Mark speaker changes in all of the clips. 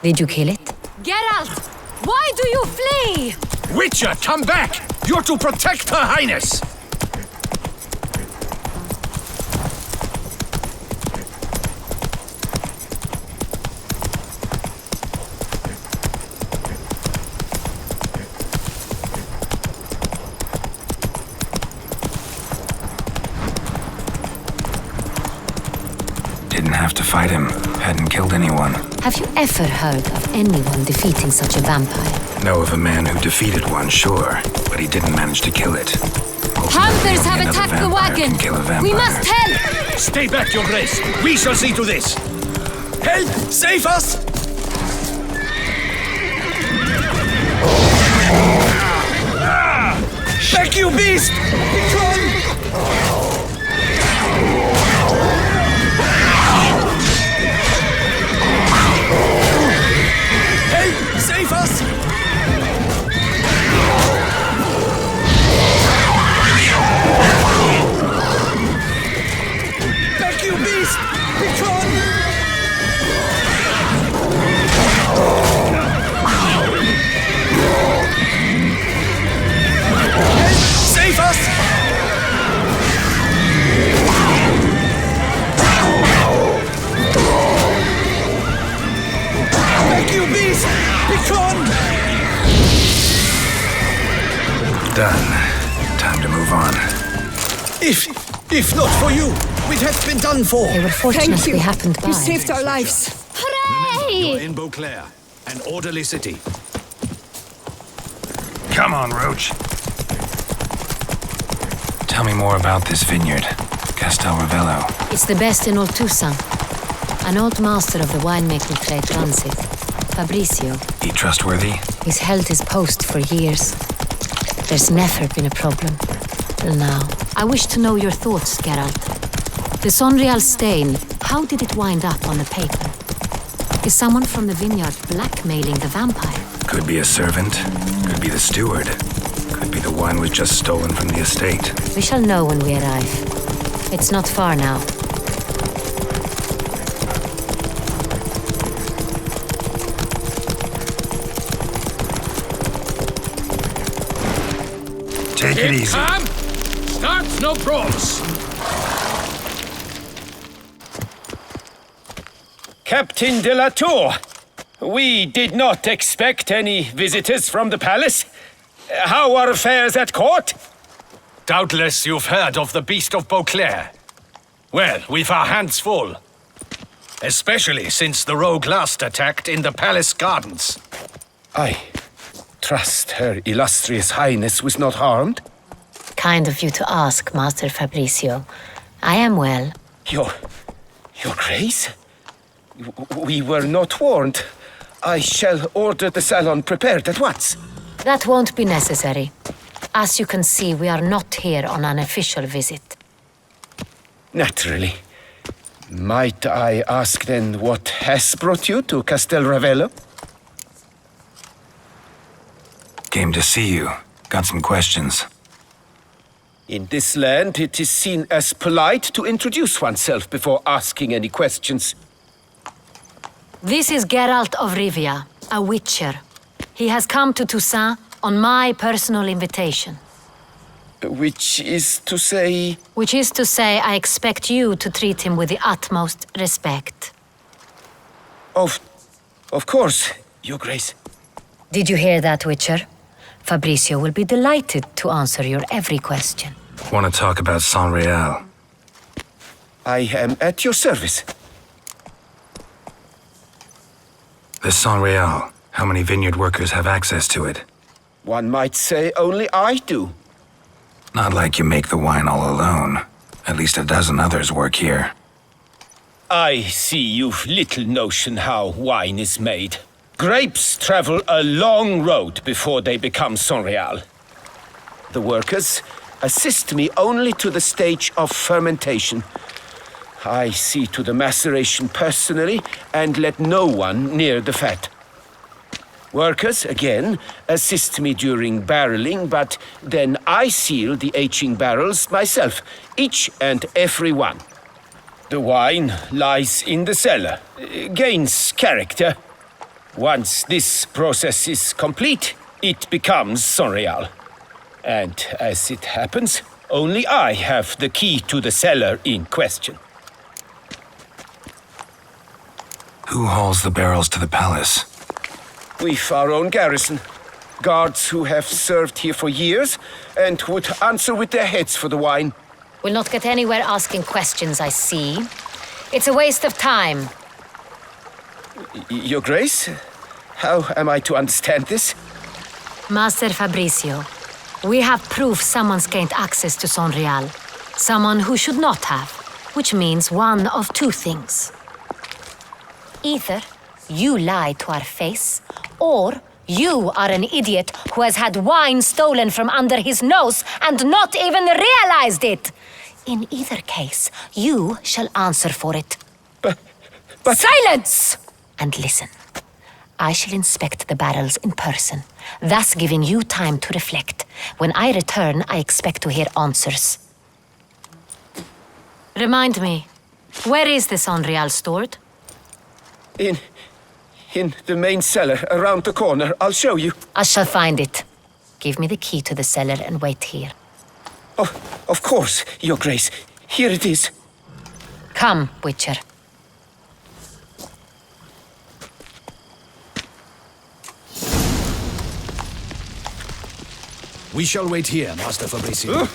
Speaker 1: Did you kill it?
Speaker 2: Geralt! Why do you flee?
Speaker 3: Witcher, come back! You're to protect Her Highness!
Speaker 4: Didn't have to fight him. Hadn't killed anyone.
Speaker 1: Have you ever heard of anyone defeating such a vampire?
Speaker 4: Know of a man who defeated one, sure, but he didn't manage to kill it.
Speaker 2: Hunters have attacked the wagon! We must help!
Speaker 3: Stay back, Your Grace! We shall see to this! Help! Save us! Back, you beast! Help! Save us! Back, you beast! Save us! Back, you beast! Begone!
Speaker 4: Done. Time to move on.
Speaker 3: If not for you, we'd have been done for.
Speaker 1: They were fortunate
Speaker 5: Thank you.
Speaker 1: we happened by.
Speaker 5: You saved our lives.
Speaker 3: You're
Speaker 2: Hooray!
Speaker 3: in Beauclair, an orderly city.
Speaker 4: Come on, Roach. Tell me more about this vineyard. Castel Ravello.
Speaker 1: It's the best in all Toussaint. An old master of the winemaking trade runs it. Fabrizio.
Speaker 4: He trustworthy?
Speaker 1: He's held his post for years. There's never been a problem. Till now. I wish to know your thoughts, Geralt. The Sonreal stain, how did it wind up on the paper? Is someone from the vineyard blackmailing the vampire?
Speaker 4: Could be a servant. Could be the steward. Could be the wine was just stolen from the estate.
Speaker 1: We shall know when we arrive. It's not far now.
Speaker 4: Take it easy.
Speaker 3: Calm! Start no brawls!
Speaker 6: Captain de la Tour, we did not expect any visitors from the palace. How are affairs at court?
Speaker 3: Doubtless you've heard of the Beast of Beauclair. Well, we've our hands full. Especially since the rogue last attacked in the palace gardens.
Speaker 6: I trust Her Illustrious Highness was not harmed.
Speaker 1: Kind of you to ask, Master Fabrizio. I am well.
Speaker 6: Your Grace? We were not warned. I shall order the salon prepared at once.
Speaker 1: That won't be necessary. As you can see, we are not here on an official visit.
Speaker 6: Naturally. Might I ask then what has brought you to Castel Ravello?
Speaker 4: Came to see you. Got some questions.
Speaker 6: In this land, it is seen as polite to introduce oneself before asking any questions.
Speaker 1: This is Geralt of Rivia, a witcher. He has come to Toussaint on my personal invitation.
Speaker 6: Which is to say...
Speaker 1: Which is to say, I expect you to treat him with the utmost respect.
Speaker 6: Of course, Your Grace.
Speaker 1: Did you hear that, Witcher? Fabrizio will be delighted to answer your every question.
Speaker 4: Want to talk about Sonreal?
Speaker 6: I am at your service.
Speaker 4: The Sonreal. How many vineyard workers have access to it?
Speaker 6: One might say only I do.
Speaker 4: Not like you make the wine all alone. At least a dozen others work here.
Speaker 6: I see you've little notion how wine is made. Grapes travel a long road before they become Sonreal. The workers assist me only to the stage of fermentation. I see to the maceration personally and let no one near the fat. Workers, again, assist me during barreling, but then I seal the aging barrels myself, each and every one. The wine lies in the cellar, gains character. Once this process is complete, it becomes Sonreal. And as it happens, only I have the key to the cellar in question.
Speaker 4: Who hauls the barrels to the palace?
Speaker 6: We've our own garrison. Guards who have served here for years and would answer with their heads for the wine.
Speaker 1: We'll not get anywhere asking questions, I see. It's a waste of time.
Speaker 6: Your Grace? How am I to understand this?
Speaker 1: Master Fabricio, we have proof someone's gained access to Sonreal. Someone who should not have, which means one of two things. Either you lie to our face, or you are an idiot who has had wine stolen from under his nose and not even realized it. In either case, you shall answer for it.
Speaker 6: But...
Speaker 1: Silence! And listen. I shall inspect the barrels in person, thus giving you time to reflect. When I return, I expect to hear answers. Remind me, where is the Sonreal stored?
Speaker 6: In the main cellar, around the corner. I'll show you.
Speaker 1: I shall find it. Give me the key to the cellar and wait here.
Speaker 6: Oh, of course, Your Grace. Here it is.
Speaker 1: Come, Witcher.
Speaker 3: We shall wait here, Master Fabricio.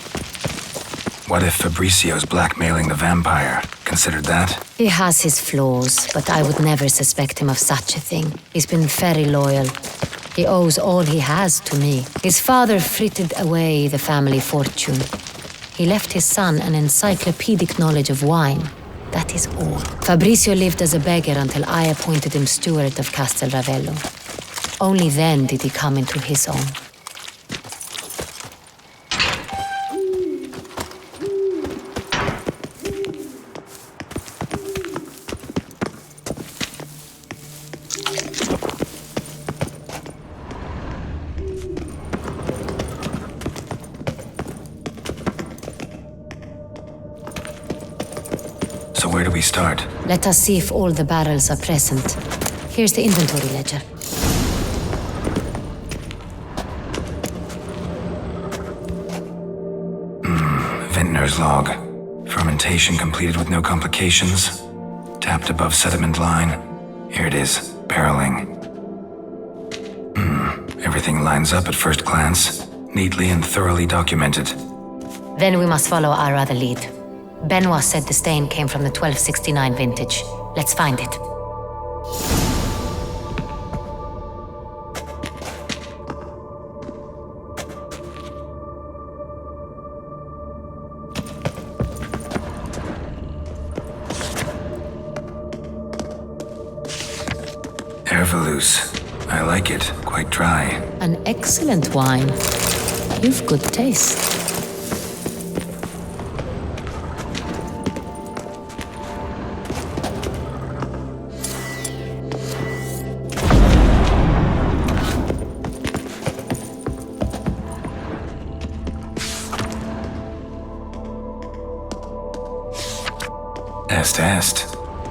Speaker 4: What if Fabricio's blackmailing the vampire? Considered that?
Speaker 1: He has his flaws, but I would never suspect him of such a thing. He's been very loyal. He owes all he has to me. His father frittered away the family fortune. He left his son an encyclopedic knowledge of wine. That is all. Fabricio lived as a beggar until I appointed him steward of Castel Ravello. Only then did he come into his own.
Speaker 4: So where do we start?
Speaker 1: Let us see if all the barrels are present. Here's the inventory ledger.
Speaker 4: Vintner's log. Fermentation completed with no complications. Tapped above sediment line. Here it is, barreling. Everything lines up at first glance. Neatly and thoroughly documented.
Speaker 1: Then we must follow our other lead. Benoit said the stain came from the 1269 vintage. Let's find it.
Speaker 4: Herveloos. I like it. Quite dry.
Speaker 1: An excellent wine. You've good taste.
Speaker 4: Est.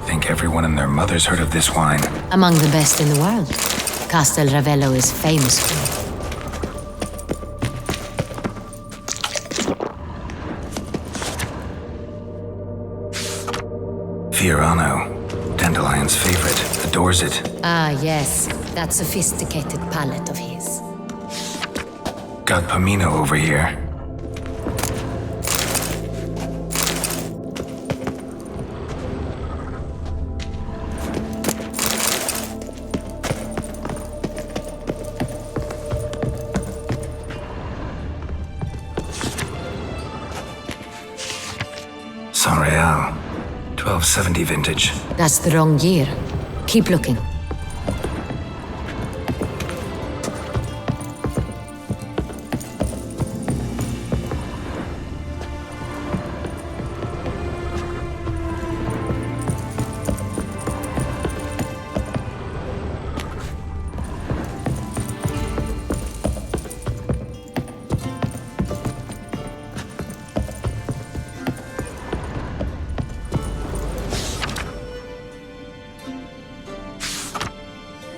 Speaker 4: Think everyone and their mother's heard of this wine.
Speaker 1: Among the best in the world. Castel Ravello is famous for it.
Speaker 4: Fiorano. Dandelion's favorite. Adores it.
Speaker 1: Ah, yes. That sophisticated palate of his.
Speaker 4: Got Pomino over here. Sonreal. 1270 vintage.
Speaker 1: That's the wrong year. Keep looking.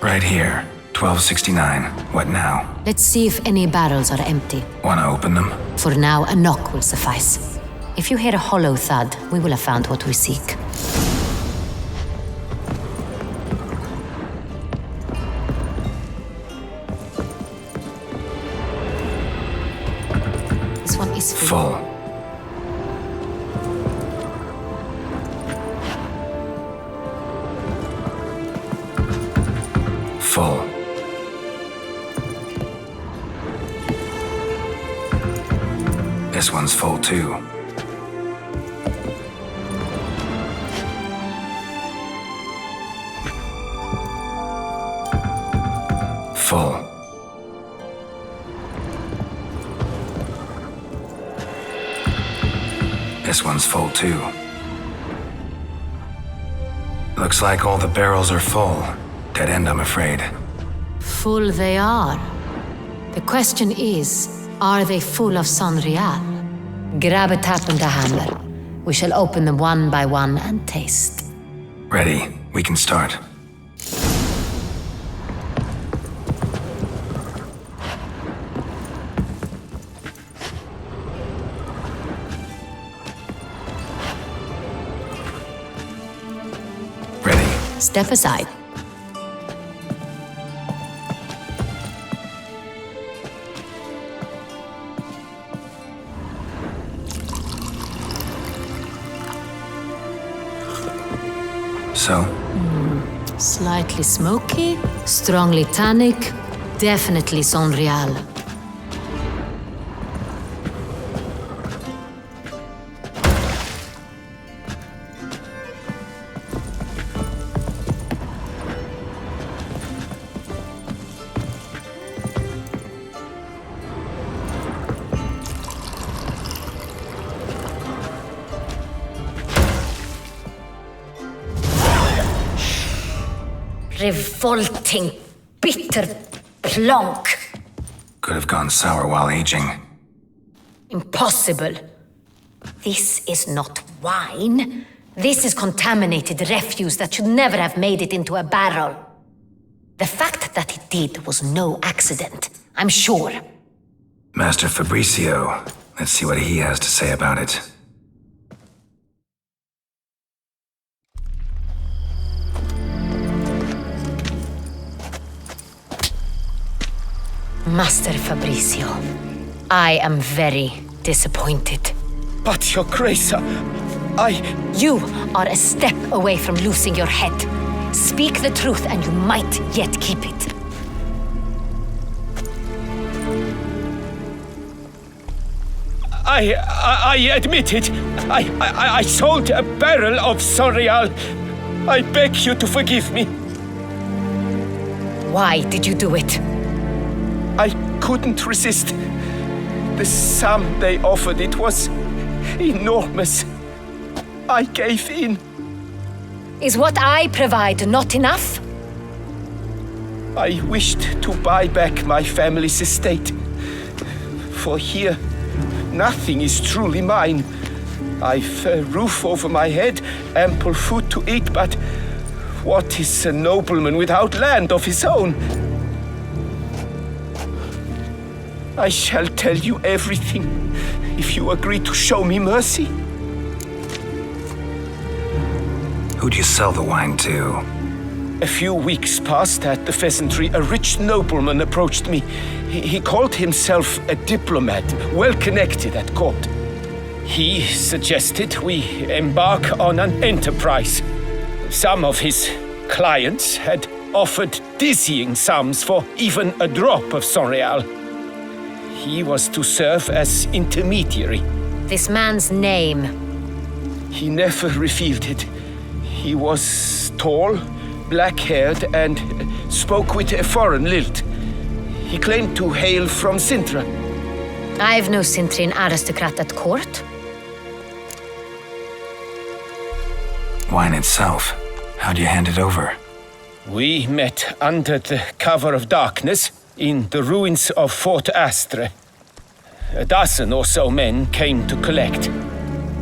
Speaker 4: Right here. 1269. What now?
Speaker 1: Let's see if any barrels are empty.
Speaker 4: Wanna open them?
Speaker 1: For now, a knock will suffice. If you hear a hollow thud, we will have found what we seek. This one is
Speaker 4: Full. Full. This one's full too. Full. This one's full too. Looks like all the barrels are full. Dead end, I'm afraid.
Speaker 1: Full they are. The question is, are they full of Sonreal? Grab a tap and a hammer. We shall open them one by one and taste.
Speaker 4: Ready. We can start. Ready.
Speaker 1: Step aside.
Speaker 4: So?
Speaker 1: Slightly smoky, strongly tannic, definitely Sonreal. Revolting, bitter plonk.
Speaker 4: Could have gone sour while aging.
Speaker 1: Impossible. This is not wine. This is contaminated refuse that should never have made it into a barrel. The fact that it did was no accident, I'm sure.
Speaker 4: Master Fabricio. Let's see what he has to say about it.
Speaker 1: Master Fabricio, I am very disappointed.
Speaker 6: But, Your Grace,
Speaker 1: You are a step away from losing your head. Speak the truth and you might yet keep it.
Speaker 6: I admit it. I sold a barrel of Sonreal. I beg you to forgive me.
Speaker 1: Why did you do it?
Speaker 6: I couldn't resist. The sum they offered, it was enormous. I gave in.
Speaker 1: Is what I provide not enough?
Speaker 6: I wished to buy back my family's estate. For here, nothing is truly mine. I've a roof over my head, ample food to eat, but what is a nobleman without land of his own? I shall tell you everything, if you agree to show me mercy.
Speaker 4: Who'd you sell the wine to?
Speaker 6: A few weeks past at the pheasantry, a rich nobleman approached me. He called himself a diplomat, well connected at court. He suggested we embark on an enterprise. Some of his clients had offered dizzying sums for even a drop of Sonreal. He was to serve as intermediary.
Speaker 1: This man's name.
Speaker 6: He never revealed it. He was tall, black-haired, and spoke with a foreign lilt. He claimed to hail from Sintra.
Speaker 1: I've no Sintrian aristocrat at court.
Speaker 4: Wine itself. How'd you hand it over?
Speaker 6: We met under the cover of darkness in the ruins of Fort Astre. A dozen or so men came to collect.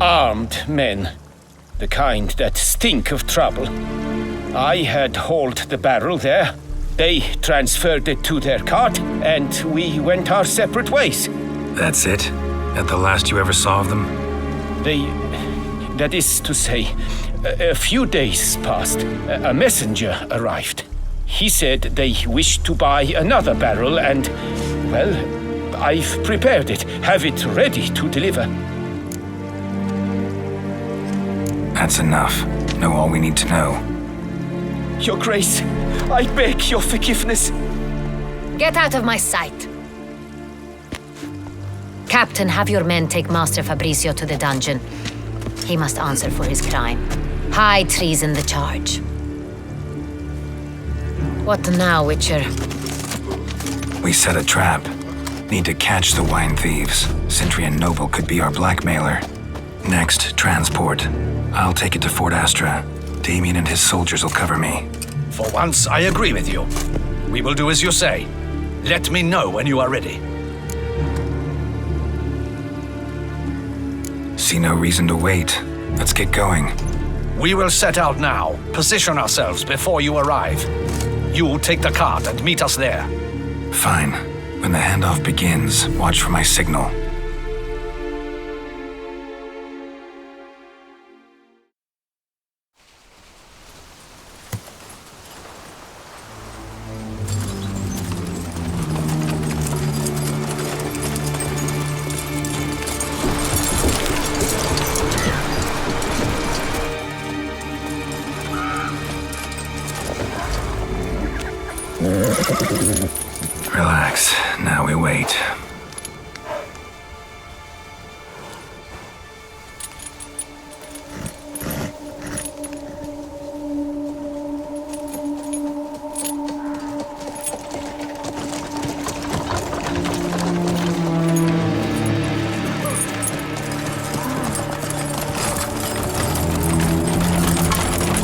Speaker 6: Armed men. The kind that stink of trouble. I had hauled the barrel there, They transferred it to their cart, and we went our separate ways.
Speaker 4: That's it? At the last you ever saw of them?
Speaker 6: That is to say, a few days passed. A messenger arrived. He said they wished to buy another barrel and, well, I've prepared it, have it ready to deliver.
Speaker 4: That's enough. Know all we need to know.
Speaker 6: Your Grace, I beg your forgiveness.
Speaker 1: Get out of my sight. Captain, have your men take Master Fabrizio to the dungeon. He must answer for his crime. High treason the charge. What now, Witcher?
Speaker 4: We set a trap. Need to catch the wine thieves. Sentry and Noble could be our blackmailer. Next, transport. I'll take it to Fort Astra. Damien and his soldiers will cover me.
Speaker 3: For once, I agree with you. We will do as you say. Let me know when you are ready.
Speaker 4: See no reason to wait. Let's get going.
Speaker 3: We will set out now. Position ourselves before you arrive. You take the cart and meet us there.
Speaker 4: Fine. When the handoff begins, watch for my signal. Relax. Now we wait.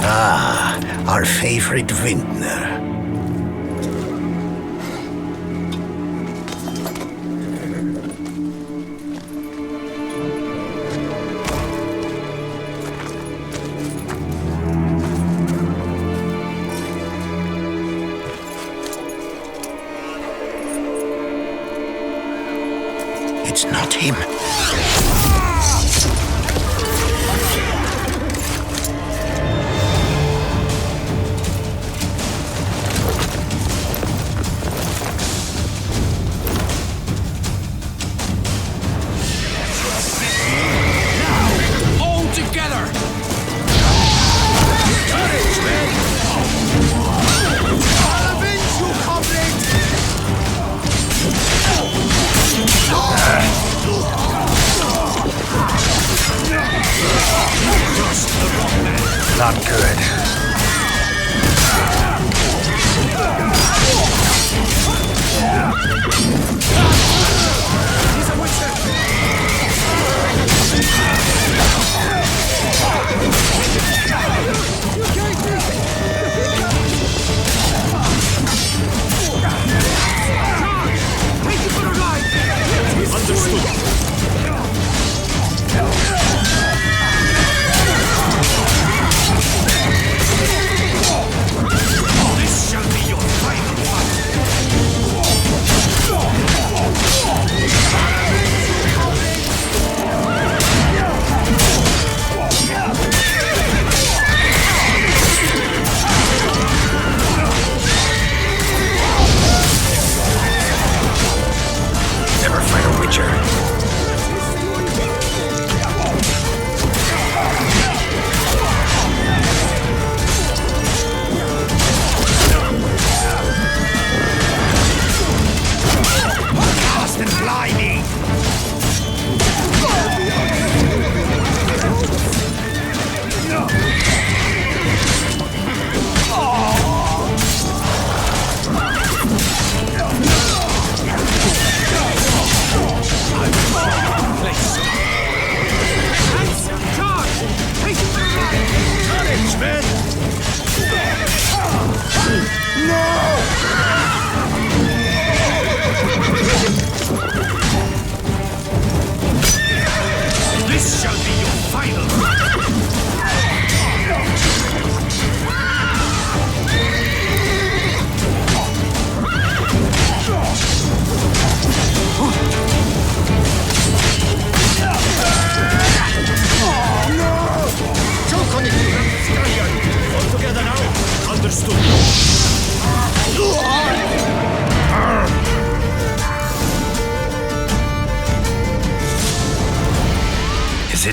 Speaker 5: Ah, our favorite vintner. It's not him.
Speaker 4: Not good.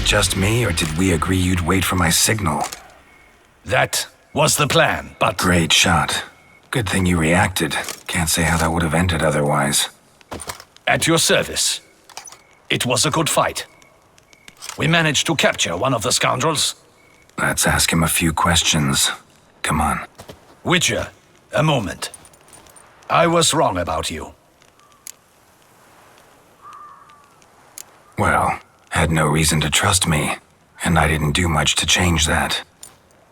Speaker 4: just me, or did we agree you'd wait for my signal?
Speaker 3: That was the plan, but...
Speaker 4: Great shot. Good thing you reacted. Can't say how that would have ended otherwise.
Speaker 3: At your service. It was a good fight. We managed to capture one of the scoundrels.
Speaker 4: Let's ask him a few questions. Come on.
Speaker 3: Witcher, a moment. I was wrong about you.
Speaker 4: Well, had no reason to trust me, and I didn't do much to change that.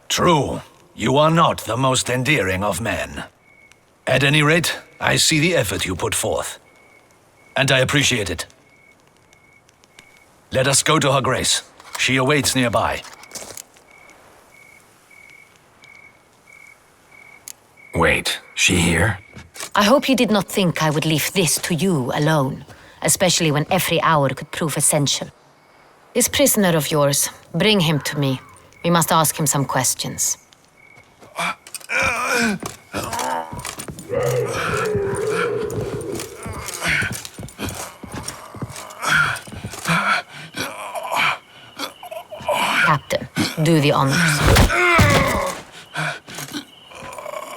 Speaker 3: True. You are not the most endearing of men. At any rate, I see the effort you put forth. And I appreciate it. Let us go to her grace. She awaits nearby.
Speaker 4: Wait, she here?
Speaker 1: I hope you did not think I would leave this to you alone, especially when every hour could prove essential. This prisoner of yours, bring him to me. We must ask him some questions. Captain, do the honors.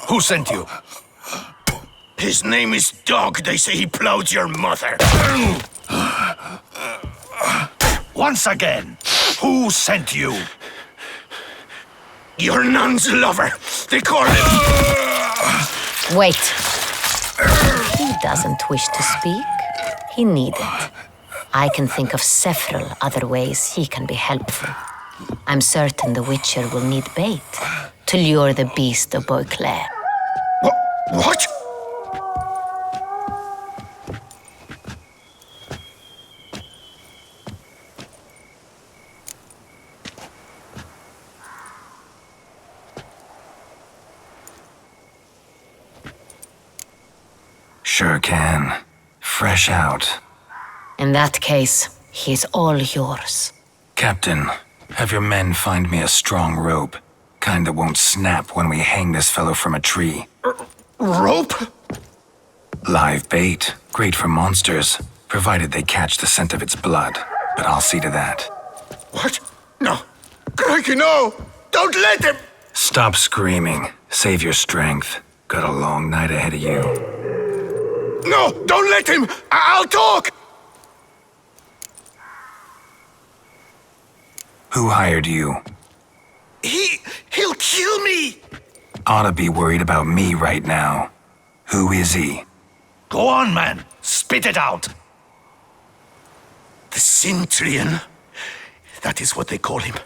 Speaker 3: Who sent you?
Speaker 5: His name is Dog. They say he plowed your mother.
Speaker 3: Once again, who sent you?
Speaker 5: Your nun's lover. They call him...
Speaker 1: Wait. He doesn't wish to speak. He needn't. I can think of several other ways he can be helpful. I'm certain the Witcher will need bait to lure the beast of Beauclair.
Speaker 5: What?
Speaker 4: Sure can. Fresh out.
Speaker 1: In that case, he's all yours.
Speaker 4: Captain, have your men find me a strong rope. Kind that won't snap when we hang this fellow from a tree.
Speaker 5: Rope?
Speaker 4: Live bait. Great for monsters, provided they catch the scent of its blood. But I'll see to that.
Speaker 5: What? No. Crikey, no! Don't let him!
Speaker 4: Stop screaming. Save your strength. Got a long night ahead of you.
Speaker 5: No! Don't let him! I'll talk!
Speaker 4: Who hired you?
Speaker 5: He'll kill me!
Speaker 4: Ought to be worried about me right now. Who is he?
Speaker 3: Go on, man. Spit it out.
Speaker 5: The Centurion. That is what they call him.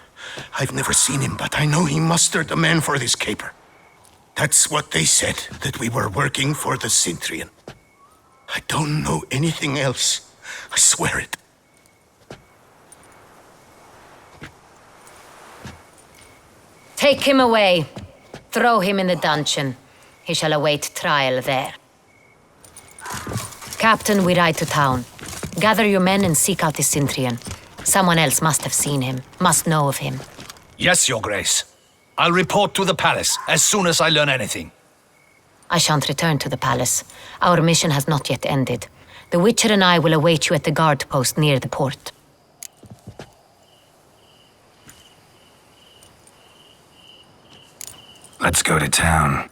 Speaker 5: I've never seen him, but I know he mustered the men for this caper. That's what they said, that we were working for the Centurion. I don't know anything else. I swear it.
Speaker 1: Take him away. Throw him in the dungeon. He shall await trial there. Captain, we ride to town. Gather your men and seek out the Centurion. Someone else must have seen him, must know of him.
Speaker 3: Yes, Your Grace. I'll report to the palace as soon as I learn anything.
Speaker 1: I shan't return to the palace. Our mission has not yet ended. The Witcher and I will await you at the guard post near the port.
Speaker 4: Let's go to town.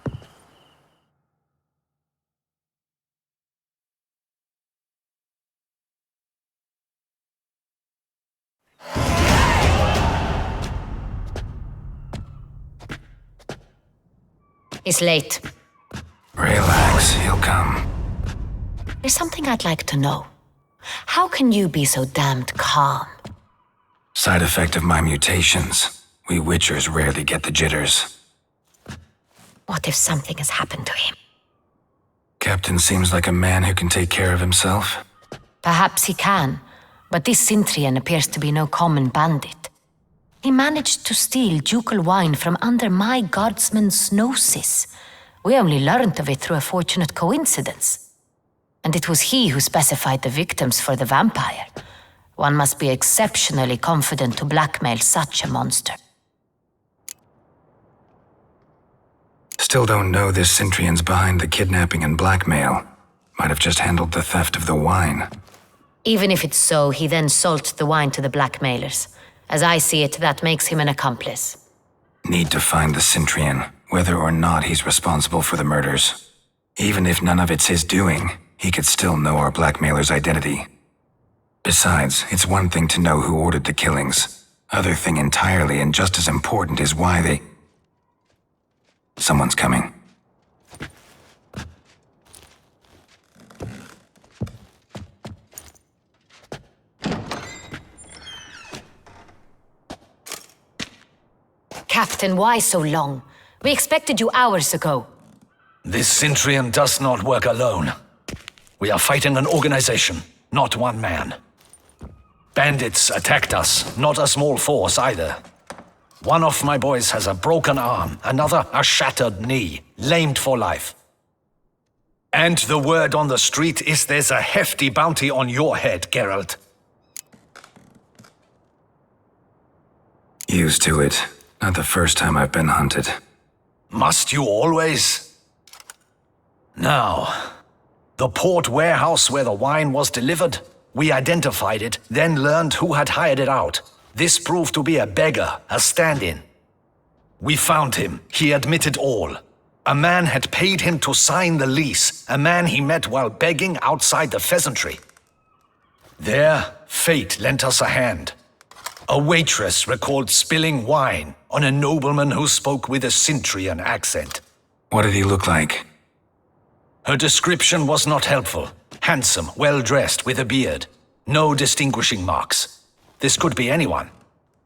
Speaker 1: It's late.
Speaker 4: Relax, he'll come.
Speaker 1: There's something I'd like to know. How can you be so damned calm?
Speaker 4: Side effect of my mutations. We Witchers rarely get the jitters.
Speaker 1: What if something has happened to him?
Speaker 4: Captain seems like a man who can take care of himself.
Speaker 1: Perhaps he can, but this Centurion appears to be no common bandit. He managed to steal ducal wine from under my guardsman's noses. We only learned of it through a fortunate coincidence. And it was he who specified the victims for the vampire. One must be exceptionally confident to blackmail such a monster.
Speaker 4: Still don't know this Centurion's behind the kidnapping and blackmail. Might have just handled the theft of the wine.
Speaker 1: Even if it's so, he then sold the wine to the blackmailers. As I see it, that makes him an accomplice.
Speaker 4: Need to find the Centurion, whether or not he's responsible for the murders. Even if none of it's his doing, he could still know our blackmailer's identity. Besides, it's one thing to know who ordered the killings. Other thing entirely, and just as important, is why they... Someone's coming.
Speaker 1: Captain, why so long? We expected you hours ago.
Speaker 3: This Centurion does not work alone. We are fighting an organization, not one man. Bandits attacked us, not a small force either. One of my boys has a broken arm, another a shattered knee, lamed for life. And the word on the street is there's a hefty bounty on your head, Geralt.
Speaker 4: Used to it. Not the first time I've been hunted.
Speaker 3: Must you always? Now, the port warehouse where the wine was delivered, we identified it, then learned who had hired it out. This proved to be a beggar, a stand-in. We found him. He admitted all. A man had paid him to sign the lease, a man he met while begging outside the pheasantry. There, fate lent us a hand. A waitress recalled spilling wine on a nobleman who spoke with a Centurion accent.
Speaker 4: What did he look like?
Speaker 3: Her description was not helpful. Handsome, well-dressed, with a beard. No distinguishing marks. This could be anyone.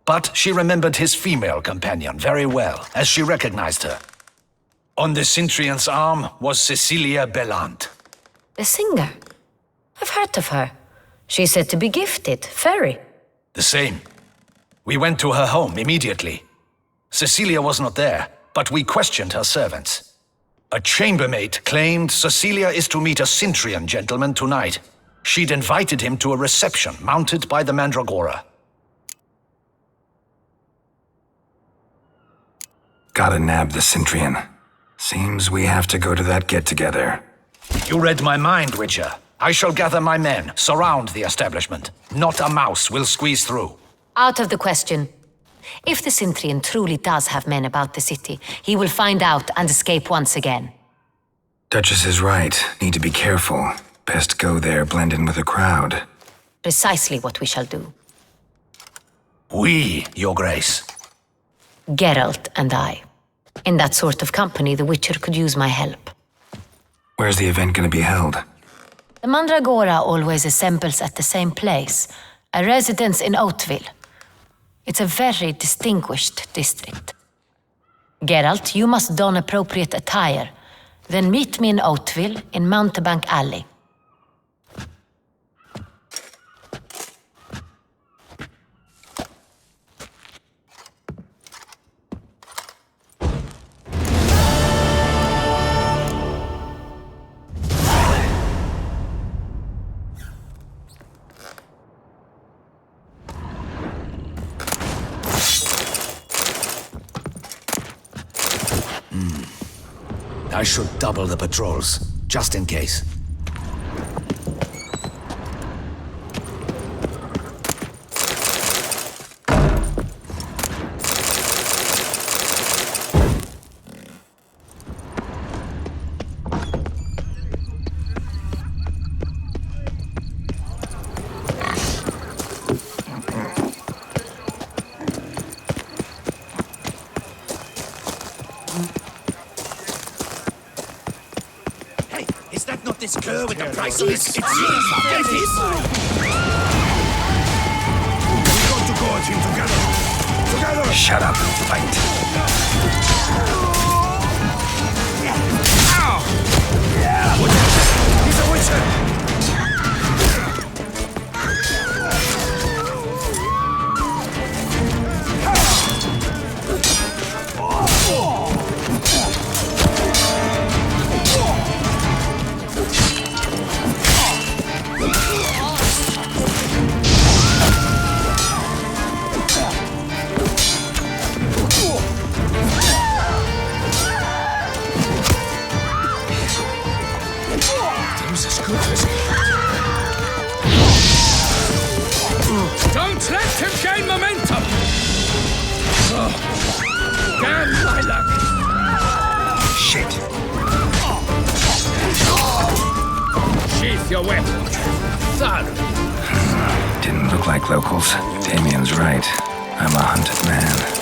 Speaker 3: But she remembered his female companion very well, as she recognized her. On the Centurion's arm was Cecilia Bellant.
Speaker 1: The singer? I've heard of her. She's said to be gifted, fairy.
Speaker 3: The same. We went to her home immediately. Cecilia was not there, but we questioned her servants. A chambermaid claimed Cecilia is to meet a Centurion gentleman tonight. She'd invited him to a reception mounted by the Mandragora.
Speaker 4: Gotta nab the Centurion. Seems we have to go to that get-together.
Speaker 3: You read my mind, Witcher. I shall gather my men, surround the establishment. Not a mouse will squeeze through.
Speaker 1: Out of the question. If the Centurion truly does have men about the city, he will find out and escape once again.
Speaker 4: Duchess is right. Need to be careful. Best go there, blend in with the crowd.
Speaker 1: Precisely what we shall do.
Speaker 3: We, Your Grace.
Speaker 1: Geralt and I. In that sort of company, the Witcher could use my help.
Speaker 4: Where's the event gonna be held?
Speaker 1: The Mandragora always assembles at the same place, a residence in Oatville. It's a very distinguished district. Geralt, you must don appropriate attire. Then meet me in Oatville, in Mountebank Alley.
Speaker 3: I should double the patrols, just in case. This girl with the price of his... It's Get it!
Speaker 5: We got to go at him together! Together!
Speaker 4: Shut up and fight.
Speaker 5: He's a witcher!
Speaker 6: Don't let him gain momentum! Damn my luck!
Speaker 4: Shit.
Speaker 6: Sheath your weapon. Thud.
Speaker 4: Didn't look like locals. Damien's right. I'm a hunted man.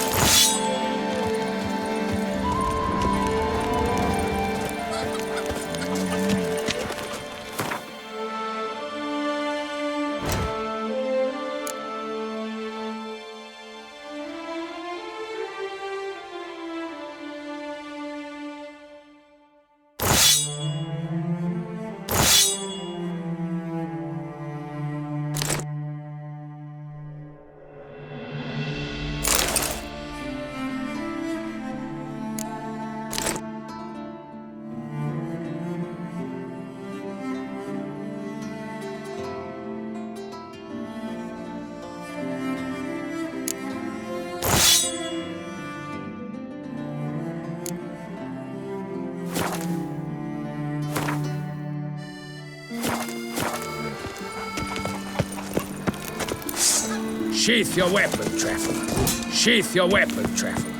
Speaker 6: Sheath your weapon, traveler. Sheath your weapon, traveler.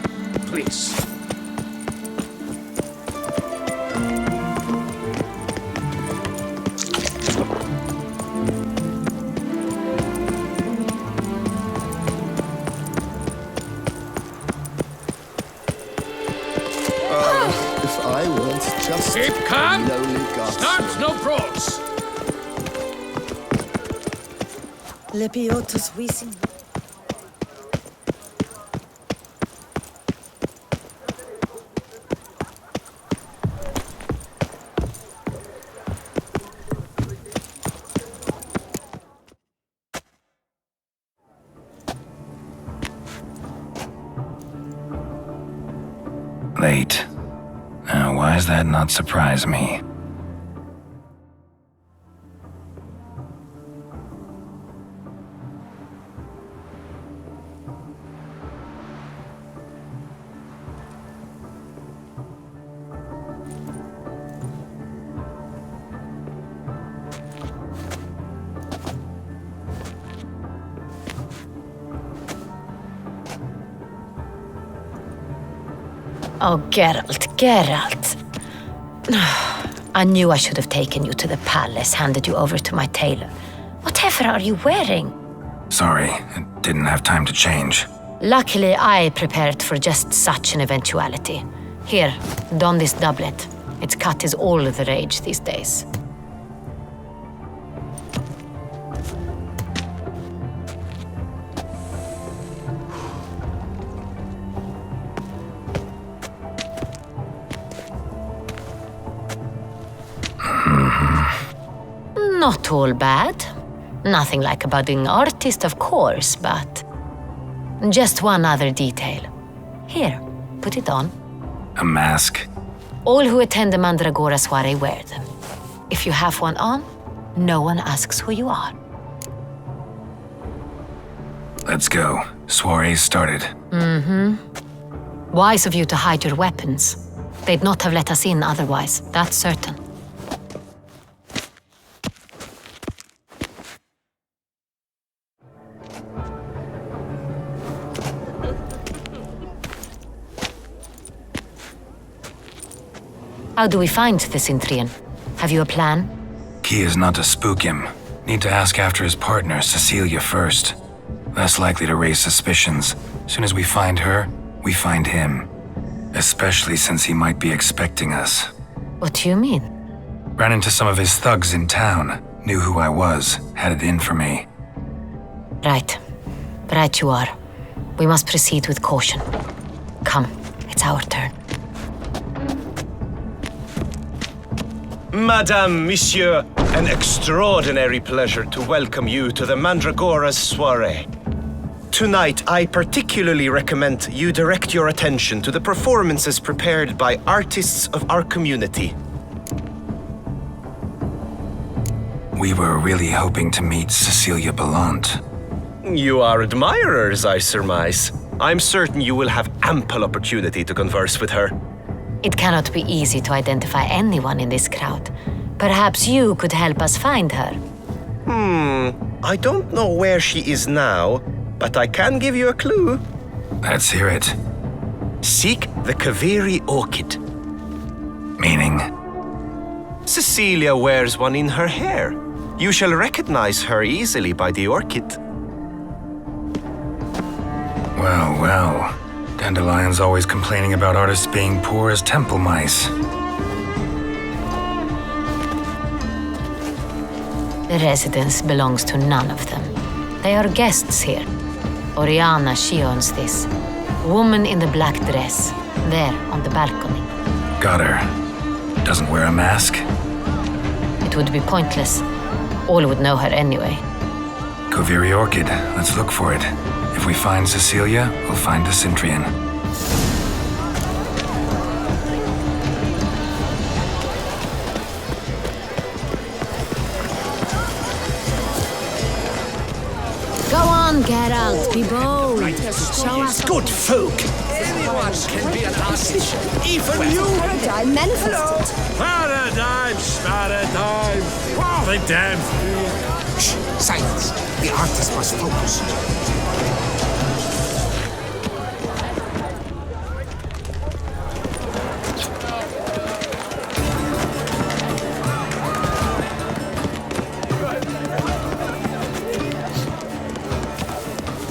Speaker 6: Please.
Speaker 7: If I weren't just
Speaker 6: Keep calm.
Speaker 7: lonely god.
Speaker 6: Start no brawls.
Speaker 8: Lepiej oto z Wisin.
Speaker 4: Late. Now, why does that not surprise me?
Speaker 1: Oh, Geralt. I knew I should have taken you to the palace, handed you over to my tailor. Whatever are you wearing?
Speaker 4: Sorry, I didn't have time to change.
Speaker 1: Luckily, I prepared for just such an eventuality. Here, don this doublet. Its cut is all the rage these days. Not all bad. Nothing like a budding artist, of course, but... just one other detail. Here, put it on.
Speaker 4: A mask?
Speaker 1: All who attend the Mandragora soiree wear them. If you have one on, no one asks who you are.
Speaker 4: Let's go. Soiree's started.
Speaker 1: Wise of you to hide your weapons. They'd not have let us in otherwise, that's certain. How do we find the Cintrian? Have you a plan?
Speaker 4: Key is not to spook him. Need to ask after his partner, Cecilia, first. Less likely to raise suspicions. Soon as we find her, we find him. Especially since he might be expecting us.
Speaker 1: What do you mean?
Speaker 4: Ran into some of his thugs in town. Knew who I was. Had it in for me.
Speaker 1: Right. Right you are. We must proceed with caution. Come, it's our turn.
Speaker 9: Madame, Monsieur, an extraordinary pleasure to welcome you to the Mandragora's soiree. Tonight, I particularly recommend you direct your attention to the performances prepared by artists of our community.
Speaker 4: We were really hoping to meet Cecilia Ballant.
Speaker 9: You are admirers, I surmise. I'm certain you will have ample opportunity to converse with her.
Speaker 1: It cannot be easy to identify anyone in this crowd. Perhaps you could help us find her.
Speaker 9: I don't know where she is now, but I can give you a clue.
Speaker 4: Let's hear it.
Speaker 9: Seek the Kaveri orchid.
Speaker 4: Meaning?
Speaker 9: Cecilia wears one in her hair. You shall recognize her easily by the orchid.
Speaker 4: Well, well. Dandelion's always complaining about artists being poor as temple mice.
Speaker 1: The residence belongs to none of them. They are guests here. Oriana, she owns this. Woman in the black dress, there on the balcony.
Speaker 4: Got her. Doesn't wear a mask?
Speaker 1: It would be pointless. All would know her anyway.
Speaker 4: Kaveri Orchid. Let's look for it. If we find Cecilia, we'll find the Cintrian.
Speaker 1: Go on, Geralt, be bold. Show us.
Speaker 3: Good folk! Anyone can be an artist, even you!
Speaker 8: Paradigm manifested.
Speaker 10: Paradigm! Oh, the damn fool!
Speaker 5: Shh! Silence! The artist must focus.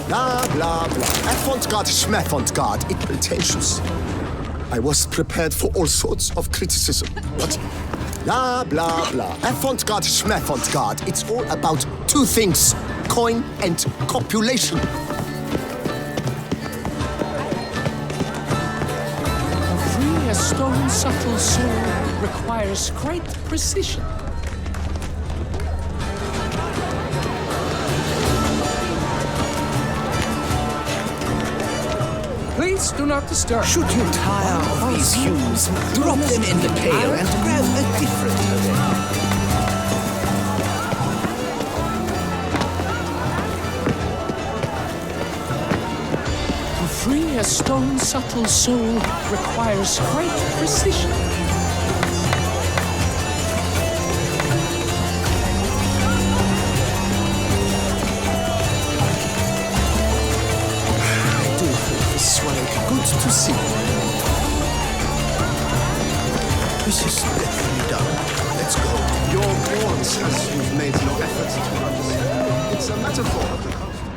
Speaker 7: Blah, blah, blah. Avant-garde, schmavant-garde. It pretentious. I was prepared for all sorts of criticism, but blah, blah, blah. Avant-garde, schmavant-garde. It's all about two things, coin and copulation.
Speaker 10: Free a stone subtle soul requires great precision. Please do not disturb.
Speaker 3: Should you tire of these hues, drop them in the pail and grab a different event.
Speaker 10: To free a stone subtle soul requires great precision.
Speaker 7: Good to see.
Speaker 5: This is definitely done. Let's go.
Speaker 7: Your warn says you've made no effort to understand. It's a metaphor of the conflict.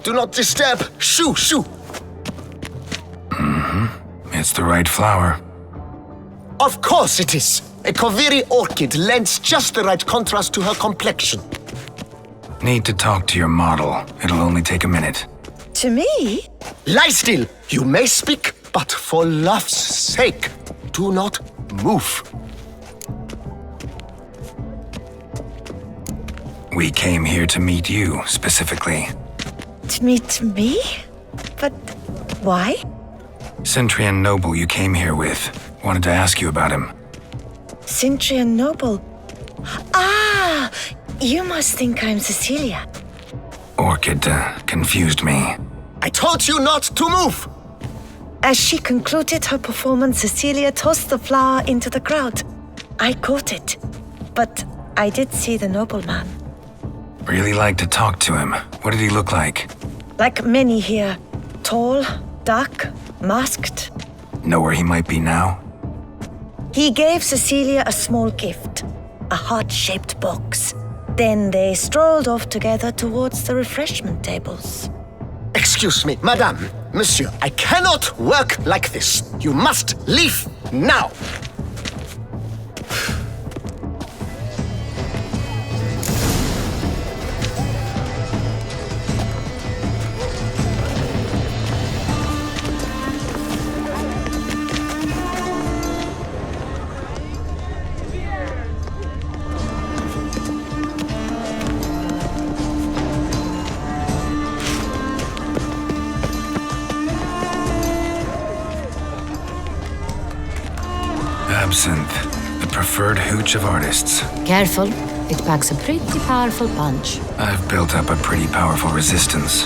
Speaker 5: Do not disturb. Shoo, shoo.
Speaker 4: It's the right flower.
Speaker 5: Of course it is. A Kaveri orchid lends just the right contrast to her complexion.
Speaker 4: Need to talk to your model. It'll only take a minute.
Speaker 8: To me?
Speaker 5: Lie still. You may speak, but for love's sake, do not move.
Speaker 4: We came here to meet you, specifically.
Speaker 8: To meet me? But why?
Speaker 4: Cintrian noble you came here with. Wanted to ask you about him.
Speaker 8: Cintrian noble. Ah! You must think I'm Cecilia.
Speaker 4: Orchid confused me.
Speaker 5: I told you not to move!
Speaker 8: As she concluded her performance, Cecilia tossed the flower into the crowd. I caught it, but I did see the nobleman.
Speaker 4: Really like to talk to him. What did he look like?
Speaker 8: Like many here. Tall, dark, masked.
Speaker 4: Know where he might be now?
Speaker 8: He gave Cecilia a small gift, a heart-shaped box. Then they strolled off together towards the refreshment tables.
Speaker 5: Excuse me, madame, monsieur, I cannot work like this. You must leave now.
Speaker 4: Absinthe, the preferred hooch of artists.
Speaker 1: Careful, it packs a pretty powerful punch.
Speaker 4: I've built up a pretty powerful resistance.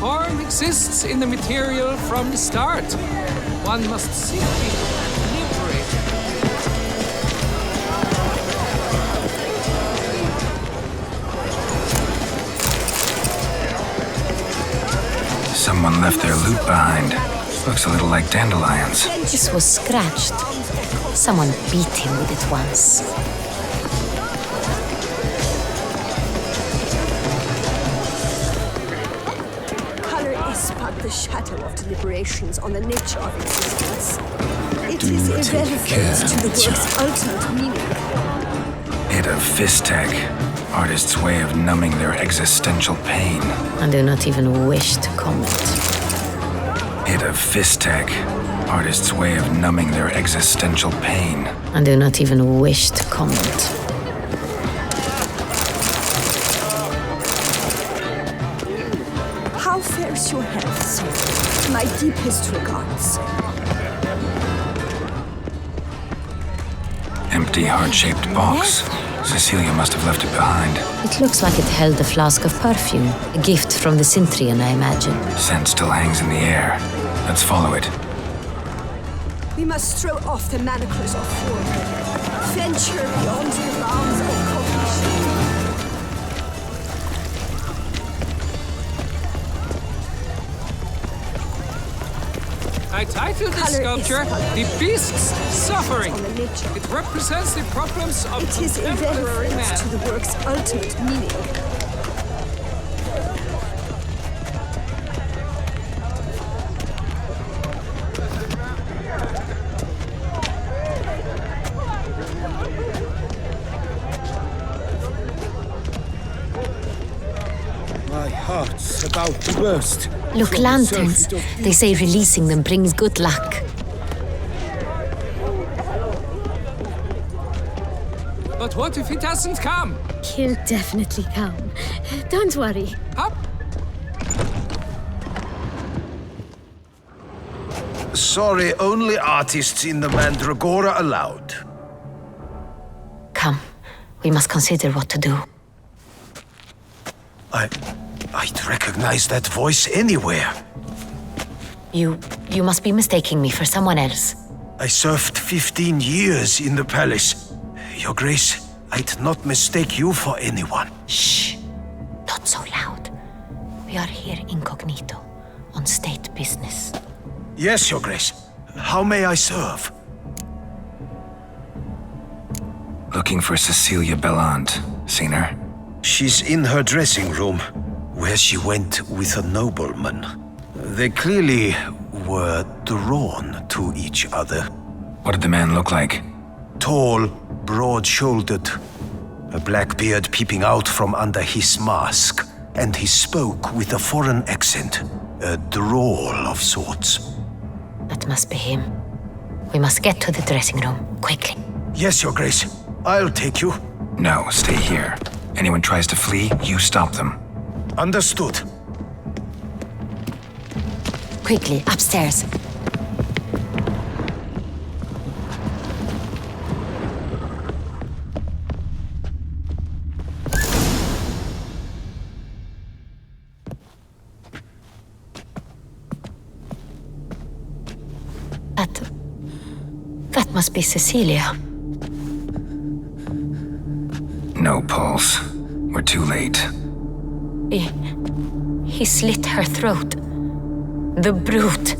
Speaker 10: form exists in the material from the start. One must simply liberate it.
Speaker 4: Someone left their loot behind. Looks a little like dandelions.
Speaker 1: This was scratched. Someone beat him with it once.
Speaker 11: Color is but the shadow of deliberations on the nature of existence. It is irrelevant to the work's ultimate meaning.
Speaker 4: Hit of Fistech. Artist's way of numbing their existential pain.
Speaker 1: I do not even wish to comment.
Speaker 4: Hit of Fistech. Artist's way of numbing their existential pain.
Speaker 1: I do not even wish to comment.
Speaker 11: How fares your health, sir? My deepest regards.
Speaker 4: Empty, heart-shaped box. Cecilia must have left it behind.
Speaker 1: It looks like it held a flask of perfume. A gift from the Cintrian, I imagine.
Speaker 4: Scent still hangs in the air. Let's follow it.
Speaker 11: We must throw off the manacles of form. Venture beyond the bounds of cognition.
Speaker 10: I titled this sculpture, The Beast's Suffering. It represents the problems of contemporary man.
Speaker 11: To the work's ultimate meaning.
Speaker 6: My heart's about to burst.
Speaker 1: Look, lanterns. They say releasing them brings good luck.
Speaker 10: But what if he doesn't come?
Speaker 2: He'll definitely come. Don't worry.
Speaker 10: Up!
Speaker 3: Sorry, only artists in the Mandragora allowed.
Speaker 1: Come, we must consider what to do.
Speaker 3: I'd recognize that voice anywhere.
Speaker 1: You must be mistaking me for someone else.
Speaker 3: I served 15 years in the palace. Your Grace, I'd not mistake you for anyone.
Speaker 1: Shh! Not so loud. We are here incognito, on state business.
Speaker 3: Yes, Your Grace. How may I serve?
Speaker 4: Looking for Cecilia Bellant. Seen her?
Speaker 3: She's in her dressing room, where she went with a nobleman. They clearly were drawn to each other.
Speaker 4: What did the man look like?
Speaker 3: Tall, broad-shouldered, a black beard peeping out from under his mask, and he spoke with a foreign accent, a drawl of sorts.
Speaker 1: That must be him. We must get to the dressing room, quickly.
Speaker 3: Yes, Your Grace. I'll take you.
Speaker 4: No, stay here. Anyone tries to flee, you stop them.
Speaker 3: Understood.
Speaker 1: Quickly, upstairs. That must be Cecilia.
Speaker 4: No pulse. We're too late.
Speaker 1: He slit her throat. The brute.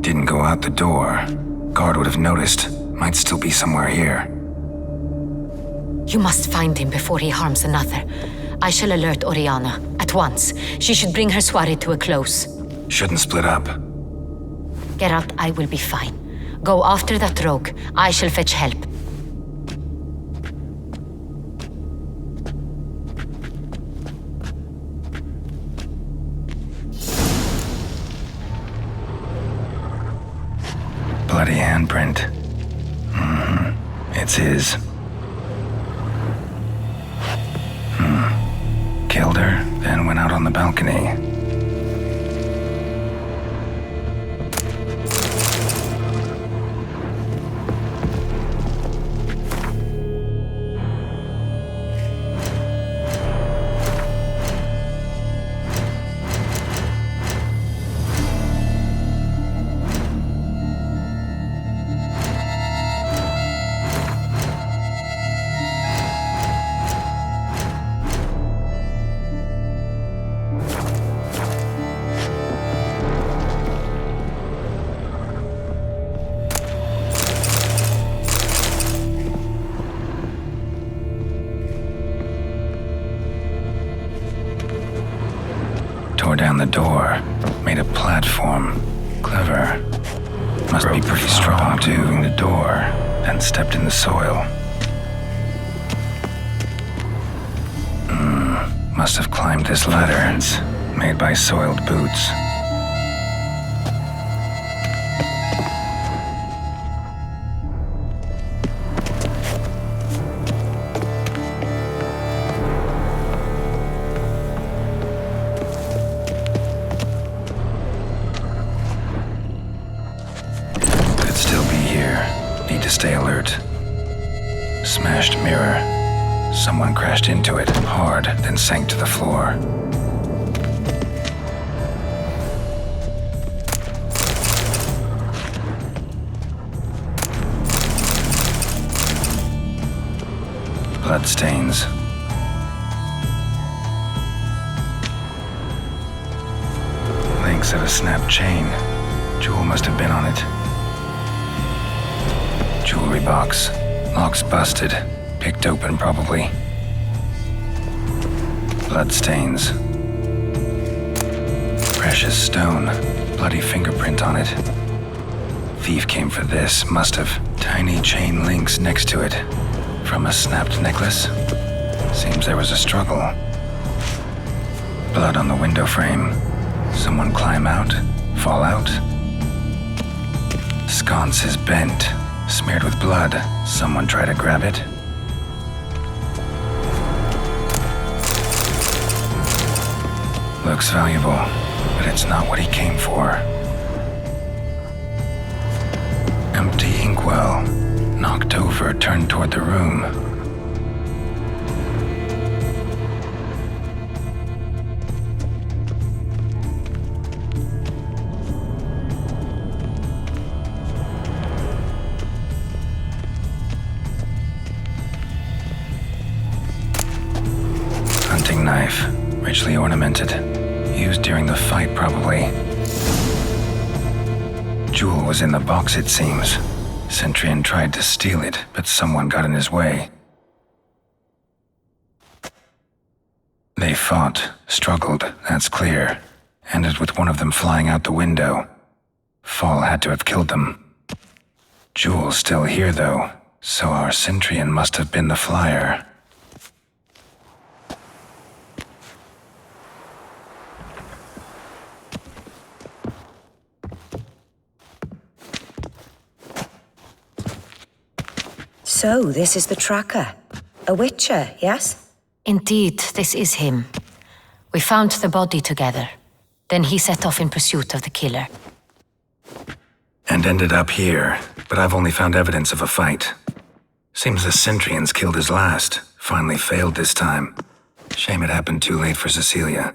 Speaker 4: Didn't go out the door. Guard would have noticed. Might still be somewhere here.
Speaker 1: You must find him before he harms another. I shall alert Oriana at once. She should bring her soirée to a close.
Speaker 4: Shouldn't split up.
Speaker 1: Geralt, I will be fine. Go after that rogue. I shall fetch help.
Speaker 4: Bloody handprint. It's his. Killed her, then went out on the balcony. Tore down the door, made a platform. Clever. Must be pretty strong too. Moving the door, then stepped in the soil. Must have climbed this ladder. It's made by soiled boots. Could still be here. Need to stay alert. Smashed mirror. Someone crashed into it hard, then sank to the floor. Bloodstains. Links of a snapped chain. Jewel must have been on it. Jewelry box. Lock's busted. Picked open, probably. Bloodstains. Precious stone. Bloody fingerprint on it. Thief came for this. Must have. Tiny chain links next to it. From a snapped necklace. Seems there was a struggle. Blood on the window frame. Someone climb out? Fall out? Sconce is bent. Smeared with blood. Someone try to grab it? Looks valuable, but it's not what he came for. Empty inkwell. Knocked over, turned toward the room. Hunting knife, richly ornamented. Used during the fight, probably. Jewel was in the box, it seems. Centurion tried to steal it, but someone got in his way. They fought, struggled, that's clear. Ended with one of them flying out the window. Fall had to have killed them. Jewel's still here, though, so our Centurion must have been the flyer.
Speaker 8: So, this is the tracker. A witcher, yes?
Speaker 1: Indeed, this is him. We found the body together. Then he set off in pursuit of the killer.
Speaker 4: And ended up here, but I've only found evidence of a fight. Seems the Centurions killed his last. Finally failed this time. Shame it happened too late for Cecilia.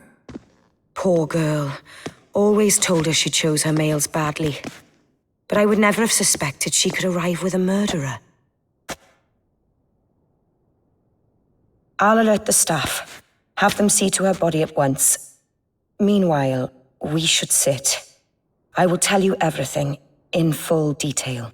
Speaker 8: Poor girl. Always told her she chose her males badly. But I would never have suspected she could arrive with a murderer. I'll alert the staff. Have them see to her body at once. Meanwhile, we should sit. I will tell you everything, in full detail.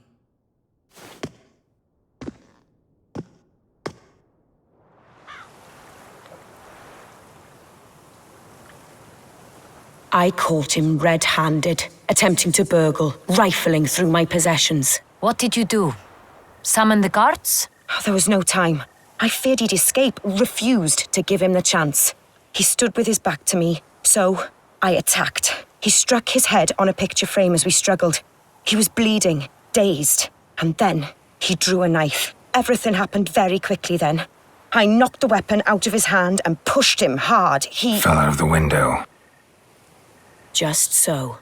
Speaker 8: I caught him red-handed, attempting to burgle, rifling through my possessions.
Speaker 1: What did you do? Summon the guards?
Speaker 8: There was no time. I feared he'd escape, refused to give him the chance. He stood with his back to me, so I attacked. He struck his head on a picture frame as we struggled. He was bleeding, dazed, and then he drew a knife. Everything happened very quickly then. I knocked the weapon out of his hand and pushed him hard. He
Speaker 4: fell out of the window.
Speaker 8: Just so.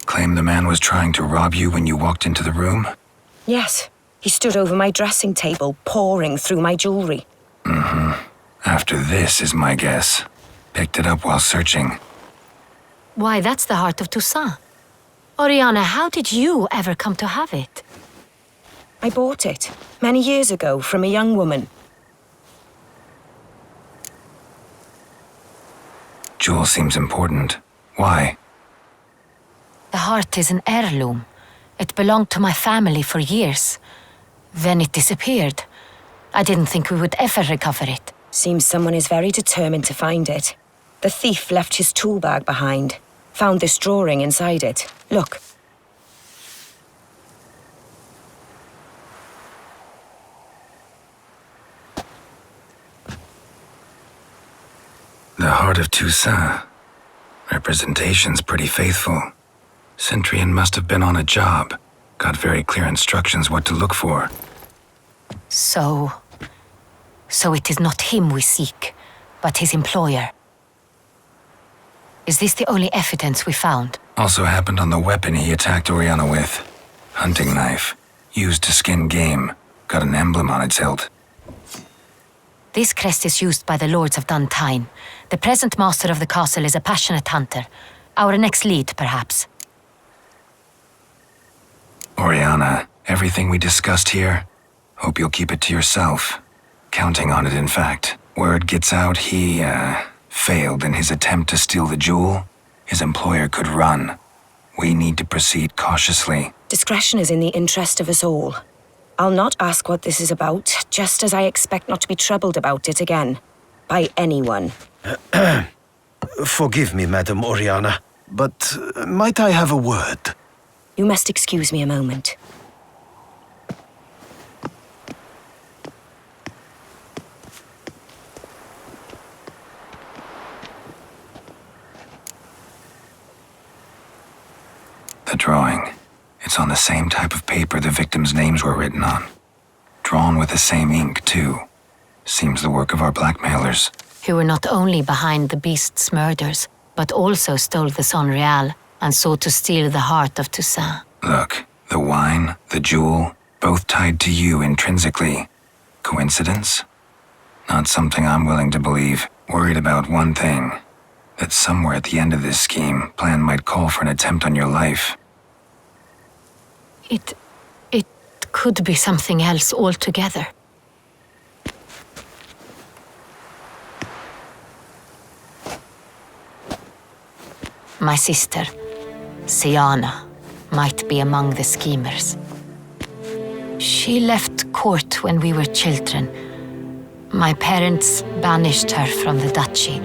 Speaker 4: Claim the man was trying to rob you when you walked into the room?
Speaker 8: Yes. He stood over my dressing table, pouring through my jewelry.
Speaker 4: After this is my guess. Picked it up while searching.
Speaker 1: Why, that's the heart of Toussaint. Oriana, how did you ever come to have it?
Speaker 8: I bought it, many years ago, from a young woman.
Speaker 4: Jewel seems important. Why?
Speaker 1: The heart is an heirloom. It belonged to my family for years. Then it disappeared. I didn't think we would ever recover it.
Speaker 8: Seems someone is very determined to find it. The thief left his tool bag behind. Found this drawing inside it. Look.
Speaker 4: The Heart of Toussaint. Representation's pretty faithful. Centurion must have been on a job. Got very clear instructions what to look for.
Speaker 1: So it is not him we seek, but his employer. Is this the only evidence we found?
Speaker 4: Also happened on the weapon he attacked Oriana with. Hunting knife. Used to skin game. Got an emblem on its hilt.
Speaker 1: This crest is used by the Lords of Duntine. The present master of the castle is a passionate hunter. Our next lead, perhaps.
Speaker 4: Oriana, everything we discussed here, hope you'll keep it to yourself. Counting on it, in fact. Word gets out he, failed in his attempt to steal the jewel. His employer could run. We need to proceed cautiously.
Speaker 8: Discretion is in the interest of us all. I'll not ask what this is about, just as I expect not to be troubled about it again. By anyone.
Speaker 9: Forgive me, Madam Oriana, but might I have a word?
Speaker 8: You must excuse me a moment.
Speaker 4: The drawing. It's on the same type of paper the victims' names were written on. Drawn with the same ink, too. Seems the work of our blackmailers.
Speaker 1: Who were not only behind the beast's murders, but also stole the Son Real and sought to steal the heart of Toussaint.
Speaker 4: Look, the wine, the jewel, both tied to you intrinsically. Coincidence? Not something I'm willing to believe. Worried about one thing. That somewhere at the end of this scheme, plan might call for an attempt on your life.
Speaker 1: It could be something else altogether. My sister, Siana, might be among the schemers. She left court when we were children. My parents banished her from the duchy.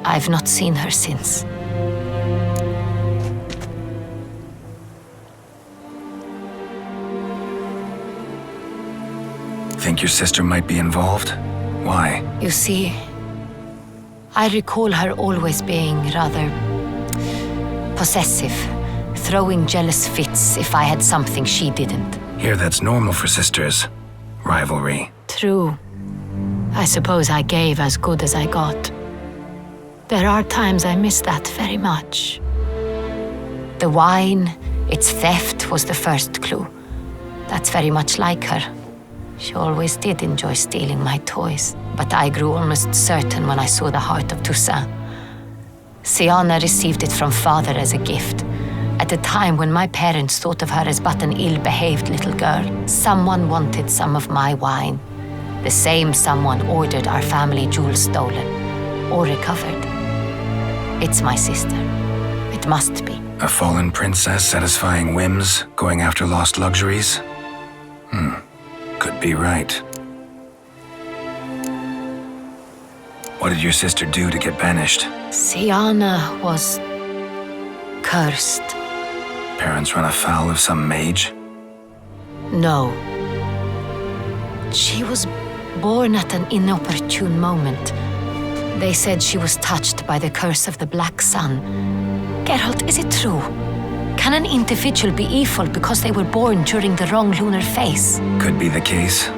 Speaker 1: I've not seen her since.
Speaker 4: Think your sister might be involved? Why?
Speaker 1: You see, I recall her always being rather possessive, throwing jealous fits if I had something she didn't.
Speaker 4: Here that's normal for sisters. Rivalry.
Speaker 1: True. I suppose I gave as good as I got. There are times I miss that very much. The wine, its theft was the first clue. That's very much like her. She always did enjoy stealing my toys, but I grew almost certain when I saw the heart of Toussaint. Siana received it from father as a gift. At a time when my parents thought of her as but an ill-behaved little girl, someone wanted some of my wine. The same someone ordered our family jewels stolen, or recovered. It's my sister. It must be.
Speaker 4: A fallen princess satisfying whims, going after lost luxuries? Could be right. What did your sister do to get banished?
Speaker 1: Siana was cursed.
Speaker 4: Parents run afoul of some mage?
Speaker 1: No. She was born at an inopportune moment. They said she was touched by the curse of the Black Sun. Geralt, is it true? Can an individual be evil because they were born during the wrong lunar phase?
Speaker 4: Could be the case.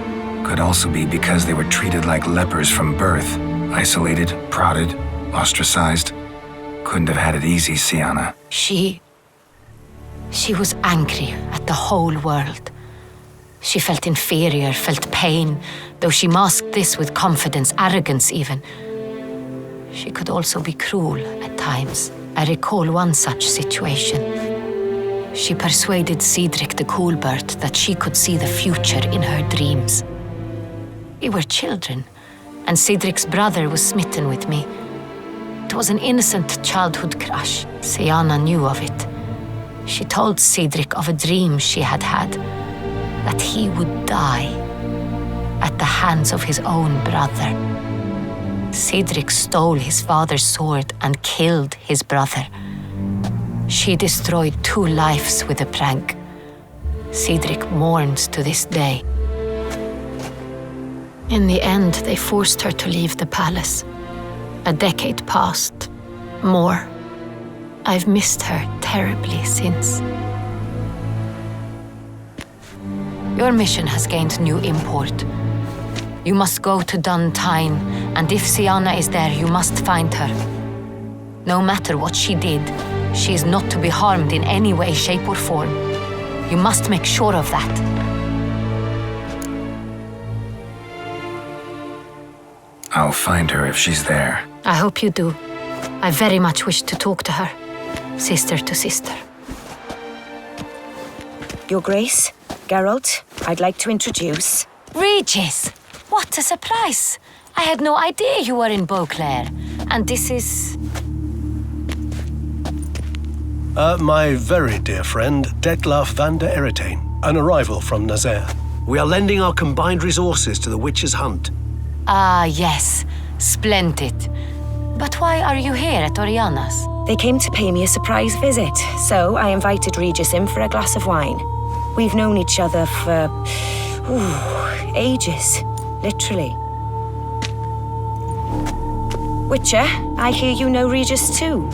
Speaker 4: Could also be because they were treated like lepers from birth. Isolated, prodded, ostracized. Couldn't have had it easy, Siana.
Speaker 1: She was angry at the whole world. She felt inferior, felt pain, though she masked this with confidence, arrogance even. She could also be cruel at times. I recall one such situation. She persuaded Cedric the Coolbird that she could see the future in her dreams. We were children, and Cedric's brother was smitten with me. It was an innocent childhood crush. Siana knew of it. She told Cedric of a dream she had had, that he would die. at the hands of his own brother. Cedric stole his father's sword and killed his brother. She destroyed 2 lives with a prank. Cedric mourns to this day. In the end, they forced her to leave the palace. A decade passed. More. I've missed her terribly since. Your mission has gained new import. You must go to Duntine, and if Sienna is there, you must find her. No matter what she did, she is not to be harmed in any way, shape, or form. You must make sure of that.
Speaker 4: I'll find her if she's there.
Speaker 1: I hope you do. I very much wish to talk to her. Sister to sister.
Speaker 8: Your Grace, Geralt, I'd like to introduce...
Speaker 1: Regis! What a surprise! I had no idea you were in Beauclair. And this is...
Speaker 12: My very dear friend, Detlef van der Eretain, an arrival from Nazaire.
Speaker 13: We are lending our combined resources to the Witch's hunt.
Speaker 1: Ah, yes. Splendid. But why are you here at Oriana's?
Speaker 8: They came to pay me a surprise visit, so I invited Regis in for a glass of wine. We've known each other for... ages. Literally. Witcher, I hear you know Regis too.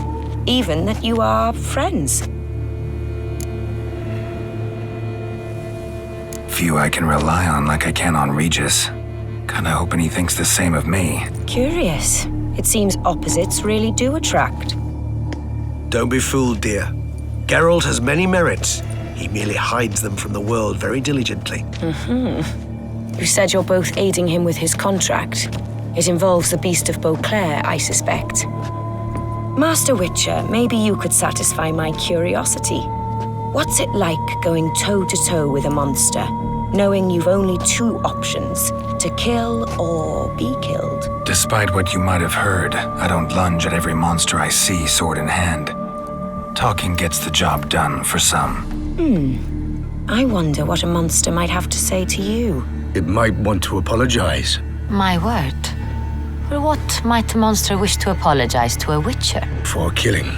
Speaker 8: Even that you are friends.
Speaker 4: Few I can rely on like I can on Regis. Kinda hoping he thinks the same of me.
Speaker 8: Curious. It seems opposites really do attract.
Speaker 13: Don't be fooled, dear. Geralt has many merits. He merely hides them from the world very diligently.
Speaker 8: You said you're both aiding him with his contract. It involves the Beast of Beauclair, I suspect. Master Witcher, maybe you could satisfy my curiosity. What's it like going toe-to-toe with a monster, knowing you've only 2 options, to kill or be killed?
Speaker 4: Despite what you might have heard, I don't lunge at every monster I see sword in hand. Talking gets the job done for some.
Speaker 8: I wonder what a monster might have to say to you.
Speaker 5: It might want to apologize.
Speaker 1: My word. For what might a monster wish to apologize to a witcher?
Speaker 5: For killing.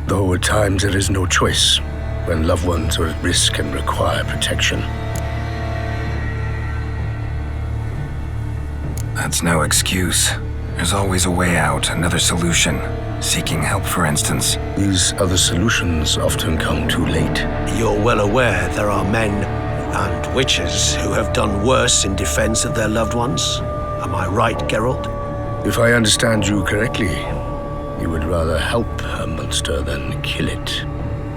Speaker 5: Though at times there is no choice, when loved ones are at risk and require protection.
Speaker 4: That's no excuse. There's always a way out, another solution. Seeking help, for instance.
Speaker 5: These other solutions often come too late.
Speaker 13: You're well aware there are men and witches who have done worse in defense of their loved ones. Am I right, Geralt?
Speaker 5: If I understand you correctly, you would rather help a monster than kill it.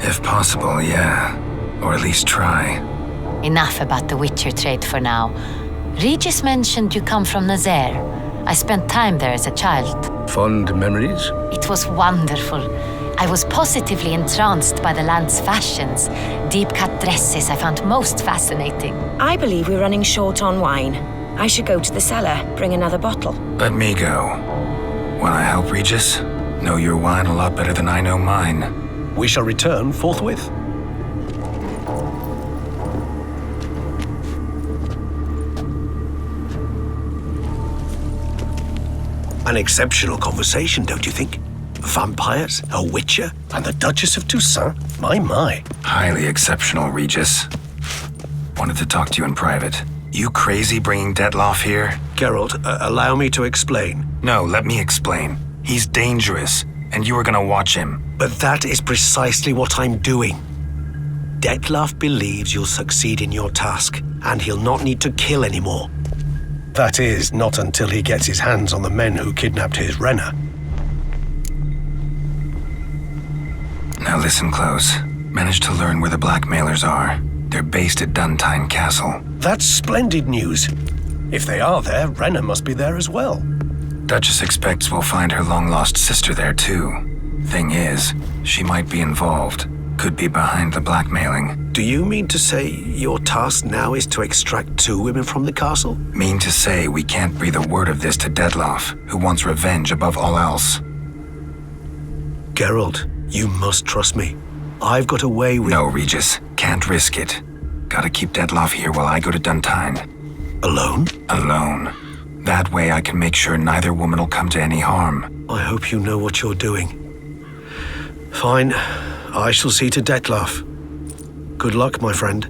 Speaker 4: If possible, yeah. Or at least try.
Speaker 1: Enough about the witcher trade for now. Regis mentioned you come from Nazaire. I spent time there as a child.
Speaker 5: Fond memories?
Speaker 1: It was wonderful. I was positively entranced by the land's fashions. Deep-cut dresses I found most fascinating.
Speaker 8: I believe we're running short on wine. I should go to the cellar, bring another bottle.
Speaker 4: Let me go. Wanna help, Regis? Know your wine a lot better than I know mine.
Speaker 12: We shall return forthwith.
Speaker 13: An exceptional conversation, don't you think? Vampires, a witcher, and the Duchess of Toussaint? My.
Speaker 4: Highly exceptional, Regis. Wanted to talk to you in private. You crazy bringing Detlef here?
Speaker 13: Geralt, allow me to explain.
Speaker 4: No, let me explain. He's dangerous, and you are gonna watch him.
Speaker 13: But that is precisely what I'm doing. Detlef believes you'll succeed in your task, and he'll not need to kill anymore.
Speaker 12: That is, not until he gets his hands on the men who kidnapped his Renner.
Speaker 4: Now listen close. Managed to learn where the blackmailers are. They're based at Duntine Castle.
Speaker 12: That's splendid news. If they are there, Renner must be there as well.
Speaker 4: Duchess expects we'll find her long-lost sister there too. Thing is, she might be involved. Could be behind the blackmailing.
Speaker 13: Do you mean to say your task now is to extract 2 women from the castle?
Speaker 4: Mean to say we can't breathe a word of this to Detlef, who wants revenge above all else.
Speaker 13: Geralt, you must trust me. I've got a way with...
Speaker 4: No, Regis. Can't risk it. Gotta keep Detlef here while I go to Duntine.
Speaker 13: Alone?
Speaker 4: Alone. That way I can make sure neither woman will come to any harm.
Speaker 13: I hope you know what you're doing. Fine. I shall see to Detlef. Good luck, my friend.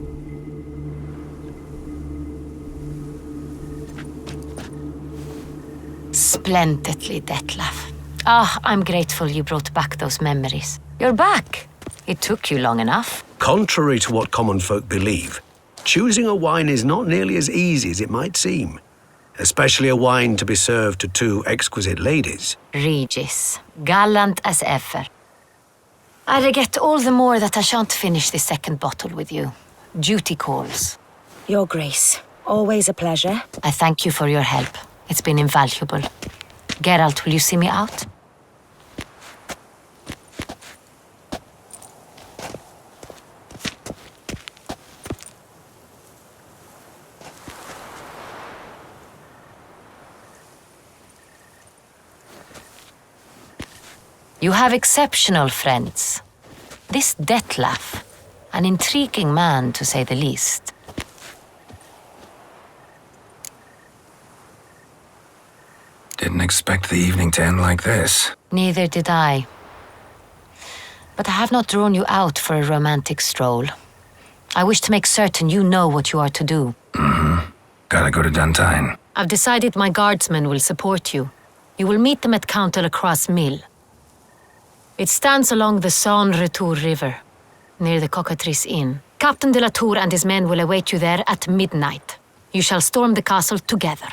Speaker 1: Splendidly, Detlef. I'm grateful you brought back those memories. You're back. It took you long enough.
Speaker 13: Contrary to what common folk believe, choosing a wine is not nearly as easy as it might seem. Especially a wine to be served to two exquisite ladies.
Speaker 1: Regis, gallant as ever. I regret all the more that I shan't finish the second bottle with you. Duty calls.
Speaker 8: Your Grace, always a pleasure.
Speaker 1: I thank you for your help. It's been invaluable. Geralt, will you see me out? You have exceptional friends. This Detlef, an intriguing man to say the least.
Speaker 4: Didn't expect the evening to end like this.
Speaker 1: Neither did I. But I have not drawn you out for a romantic stroll. I wish to make certain you know what you are to do.
Speaker 4: Gotta go to Duntine.
Speaker 1: I've decided my guardsmen will support you. You will meet them at Count de la Croix's mill. It stands along the Saône-Retour River, near the Cockatrice Inn. Captain de la Tour and his men will await you there at midnight. You shall storm the castle together.